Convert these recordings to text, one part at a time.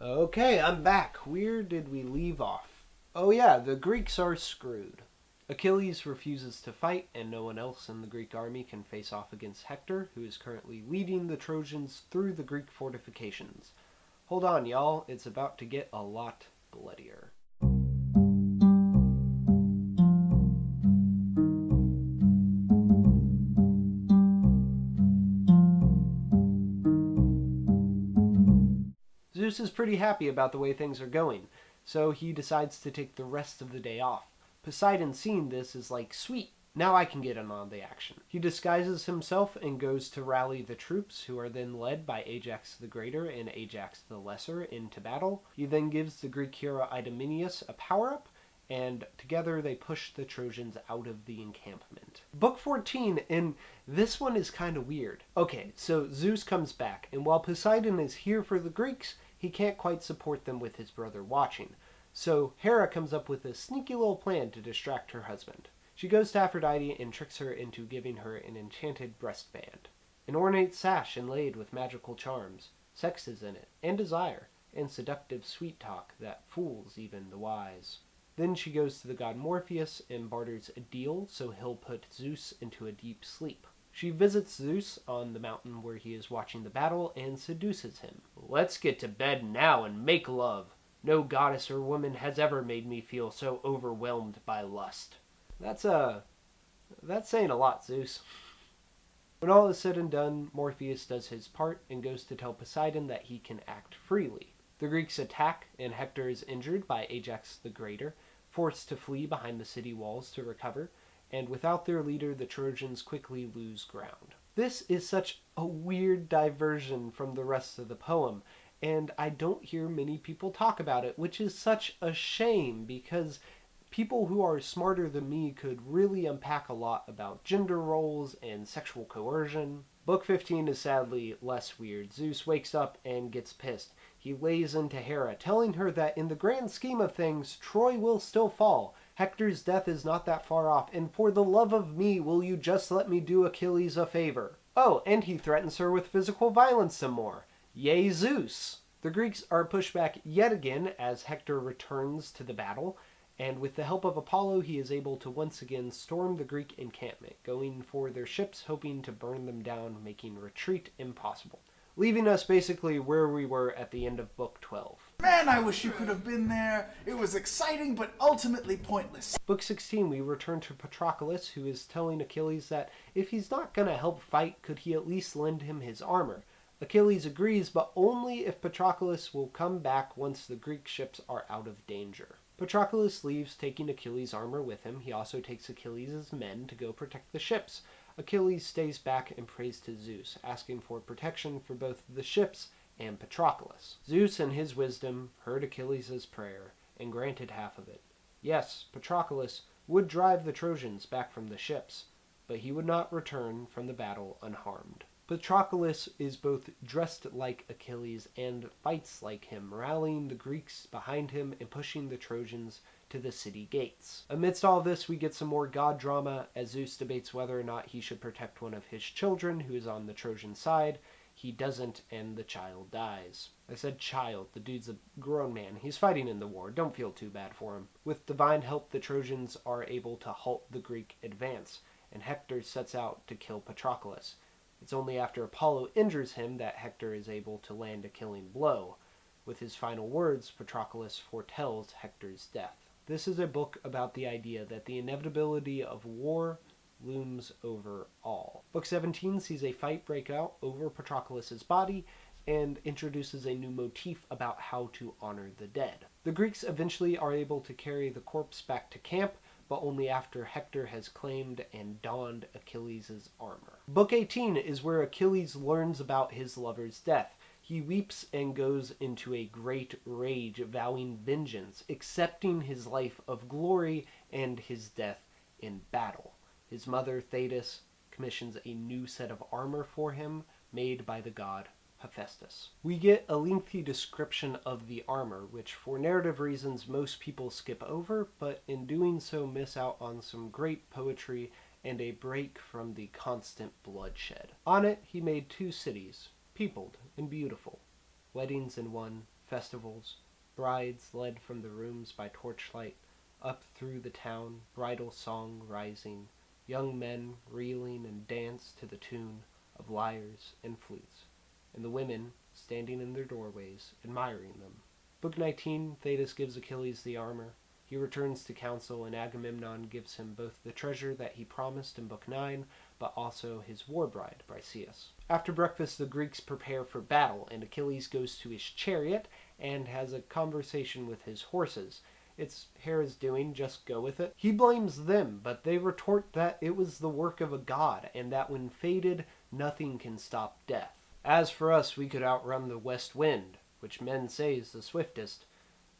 Okay, I'm back. Where did we leave off? Oh, yeah, the Greeks are screwed. Achilles refuses to fight, and no one else in the Greek army can face off against Hector, who is currently leading the Trojans through the Greek fortifications. Hold on, y'all, it's about to get a lot bloodier. Zeus is pretty happy about the way things are going, so he decides to take the rest of the day off. Poseidon, seeing this, is like, sweet, now I can get in on the action. He disguises himself and goes to rally the troops, who are then led by Ajax the Greater and Ajax the Lesser into battle. He then gives the Greek hero Idomeneus a power-up, and together they push the Trojans out of the encampment. Book 14, and this one is kind of weird. Okay, so Zeus comes back, and while Poseidon is here for the Greeks, he can't quite support them with his brother watching. So Hera comes up with a sneaky little plan to distract her husband. She goes to Aphrodite and tricks her into giving her an enchanted breastband. An ornate sash inlaid with magical charms. Sex is in it, and desire, and seductive sweet talk that fools even the wise. Then she goes to the god Morpheus and barters a deal so he'll put Zeus into a deep sleep. She visits Zeus on the mountain where he is watching the battle and seduces him. "Let's get to bed now and make love. No goddess or woman has ever made me feel so overwhelmed by lust." That's saying a lot, Zeus. When all is said and done, Morpheus does his part and goes to tell Poseidon that he can act freely. The Greeks attack, and Hector is injured by Ajax the Greater, forced to flee behind the city walls to recover, and without their leader, the Trojans quickly lose ground. This is such a weird diversion from the rest of the poem, and I don't hear many people talk about it, which is such a shame because people who are smarter than me could really unpack a lot about gender roles and sexual coercion. Book 15 is sadly less weird. Zeus wakes up and gets pissed. He lays into Hera, telling her that in the grand scheme of things, Troy will still fall. Hector's death is not that far off, and for the love of me, will you just let me do Achilles a favor? Oh, and he threatens her with physical violence some more. Yay, Zeus! The Greeks are pushed back yet again as Hector returns to the battle, and with the help of Apollo, he is able to once again storm the Greek encampment, going for their ships, hoping to burn them down, making retreat impossible, leaving us basically where we were at the end of Book 12. Man, I wish you could have been there. It was exciting, but ultimately pointless. Book 16, we return to Patroclus, who is telling Achilles that if he's not going to help fight, could he at least lend him his armor? Achilles agrees, but only if Patroclus will come back once the Greek ships are out of danger. Patroclus leaves, taking Achilles' armor with him. He also takes Achilles' men to go protect the ships. Achilles stays back and prays to Zeus, asking for protection for both the ships and Patroclus. Zeus, in his wisdom, heard Achilles' prayer and granted half of it. Yes, Patroclus would drive the Trojans back from the ships, but he would not return from the battle unharmed. Patroclus is both dressed like Achilles and fights like him, rallying the Greeks behind him and pushing the Trojans to the city gates. Amidst all this, we get some more god drama as Zeus debates whether or not he should protect one of his children who is on the Trojan side. He doesn't, and the child dies. I said child, the dude's a grown man. He's fighting in the war, don't feel too bad for him. With divine help, the Trojans are able to halt the Greek advance, and Hector sets out to kill Patroclus. It's only after Apollo injures him that Hector is able to land a killing blow. With his final words, Patroclus foretells Hector's death. This is a book about the idea that the inevitability of war looms over all. Book 17 sees a fight break out over Patroclus' body and introduces a new motif about how to honor the dead. The Greeks eventually are able to carry the corpse back to camp, but only after Hector has claimed and donned Achilles' armor. Book 18 is where Achilles learns about his lover's death. He weeps and goes into a great rage, vowing vengeance, accepting his life of glory and his death in battle. His mother, Thetis, commissions a new set of armor for him, made by the god Hephaestus. We get a lengthy description of the armor, which for narrative reasons most people skip over, but in doing so miss out on some great poetry and a break from the constant bloodshed. On it, he made 2 cities, peopled and beautiful, weddings in one, festivals, brides led from the rooms by torchlight, up through the town, bridal song rising, young men reeling and dance to the tune of lyres and flutes, and the women standing in their doorways, admiring them. Book 19, Thetis gives Achilles the armor. He returns to council, and Agamemnon gives him both the treasure that he promised in Book 9, but also his war bride, Briseis. After breakfast, the Greeks prepare for battle, and Achilles goes to his chariot and has a conversation with his horses. It's Hera's doing, just go with it. He blames them, but they retort that it was the work of a god, and that when fated, nothing can stop death. As for us, we could outrun the west wind, which men say is the swiftest,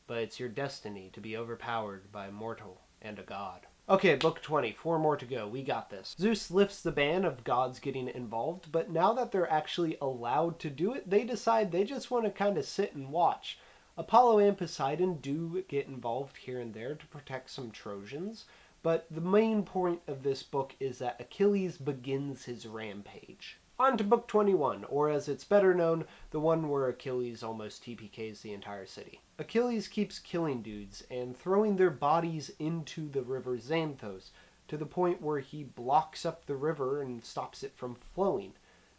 but it's your destiny to be overpowered by a mortal and a god. Okay, Book 20, 4 more to go. We got this. Zeus lifts the ban of gods getting involved, but now that they're actually allowed to do it, they decide they just want to kind of sit and watch. Apollo and Poseidon do get involved here and there to protect some Trojans, but the main point of this book is that Achilles begins his rampage. On to Book 21, or as it's better known, the one where Achilles almost TPKs the entire city. Achilles keeps killing dudes and throwing their bodies into the river Xanthos, to the point where he blocks up the river and stops it from flowing.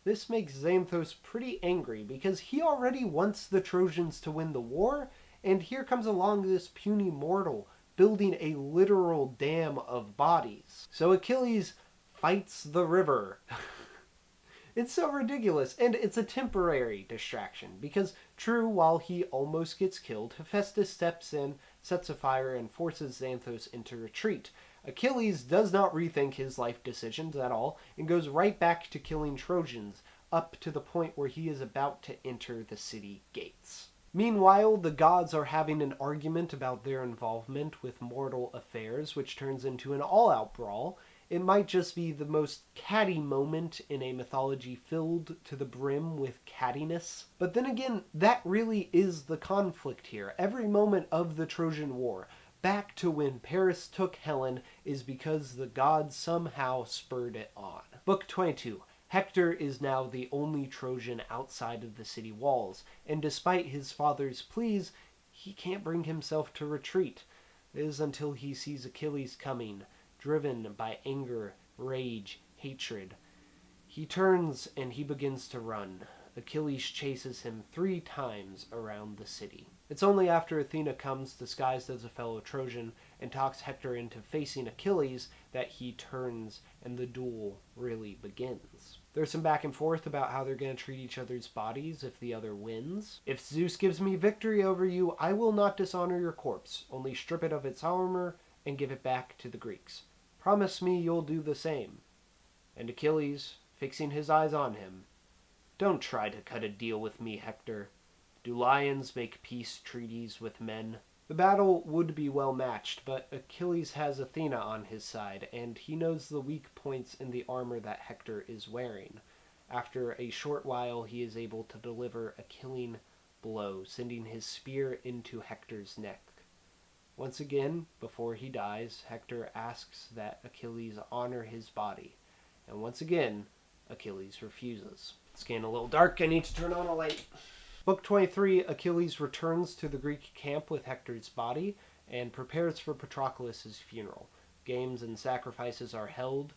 This makes Xanthos pretty angry because he already wants the Trojans to win the war, and here comes along this puny mortal building a literal dam of bodies. So Achilles fights the river. It's so ridiculous, and it's a temporary distraction, because true, while he almost gets killed, Hephaestus steps in, sets a fire, and forces Xanthos into retreat. Achilles does not rethink his life decisions at all, and goes right back to killing Trojans, up to the point where he is about to enter the city gates. Meanwhile, the gods are having an argument about their involvement with mortal affairs, which turns into an all-out brawl. It might just be the most catty moment in a mythology filled to the brim with cattiness. But then again, that really is the conflict here. Every moment of the Trojan War, back to when Paris took Helen, is because the gods somehow spurred it on. Book 22. Hector is now the only Trojan outside of the city walls, and despite his father's pleas, he can't bring himself to retreat. It is until he sees Achilles coming, driven by anger, rage, hatred. He turns and he begins to run. Achilles chases him 3 times around the city. It's only after Athena comes disguised as a fellow Trojan and talks Hector into facing Achilles that he turns and the duel really begins. There's some back and forth about how they're going to treat each other's bodies if the other wins. If Zeus gives me victory over you, I will not dishonor your corpse, only strip it of its armor and give it back to the Greeks. Promise me you'll do the same. And Achilles, fixing his eyes on him, don't try to cut a deal with me, Hector. Do lions make peace treaties with men? The battle would be well matched, but Achilles has Athena on his side, and he knows the weak points in the armor that Hector is wearing. After a short while, he is able to deliver a killing blow, sending his spear into Hector's neck. Once again, before he dies, Hector asks that Achilles honor his body, and once again, Achilles refuses. It's getting a little dark, I need to turn on a light. Book 23, Achilles returns to the Greek camp with Hector's body and prepares for Patroclus' funeral. Games and sacrifices are held,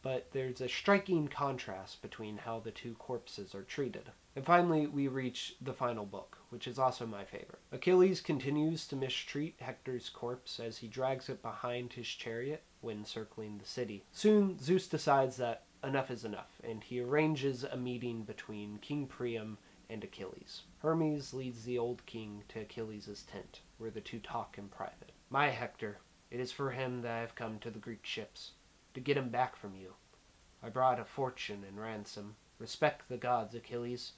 but there's a striking contrast between how the 2 corpses are treated. And finally, we reach the final book, which is also my favorite. Achilles continues to mistreat Hector's corpse as he drags it behind his chariot when circling the city. Soon, Zeus decides that enough is enough, and he arranges a meeting between King Priam and Achilles. Hermes leads the old king to Achilles' tent, where the 2 talk in private. My Hector, it is for him that I have come to the Greek ships, to get him back from you. I brought a fortune and ransom. Respect the gods, Achilles.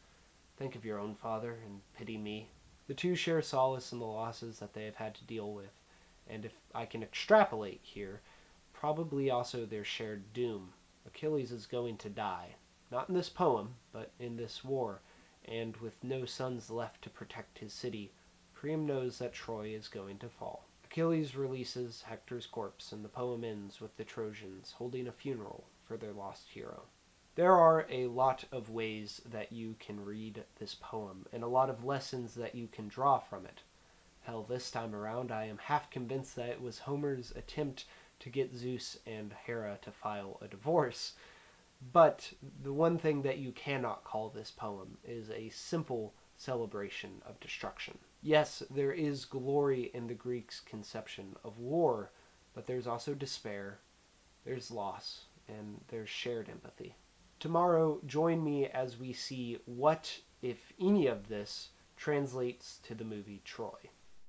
Think of your own father and pity me. The 2 share solace in the losses that they have had to deal with, and if I can extrapolate here, probably also their shared doom. Achilles is going to die, not in this poem, but in this war, and with no sons left to protect his city, Priam knows that Troy is going to fall. Achilles releases Hector's corpse, and the poem ends with the Trojans holding a funeral for their lost hero. There are a lot of ways that you can read this poem, and a lot of lessons that you can draw from it. Hell, this time around I am half convinced that it was Homer's attempt to get Zeus and Hera to file a divorce. But the one thing that you cannot call this poem is a simple celebration of destruction. Yes, there is glory in the Greeks' conception of war, but there's also despair, there's loss, and there's shared empathy. Tomorrow, join me as we see what, if any of this, translates to the movie Troy.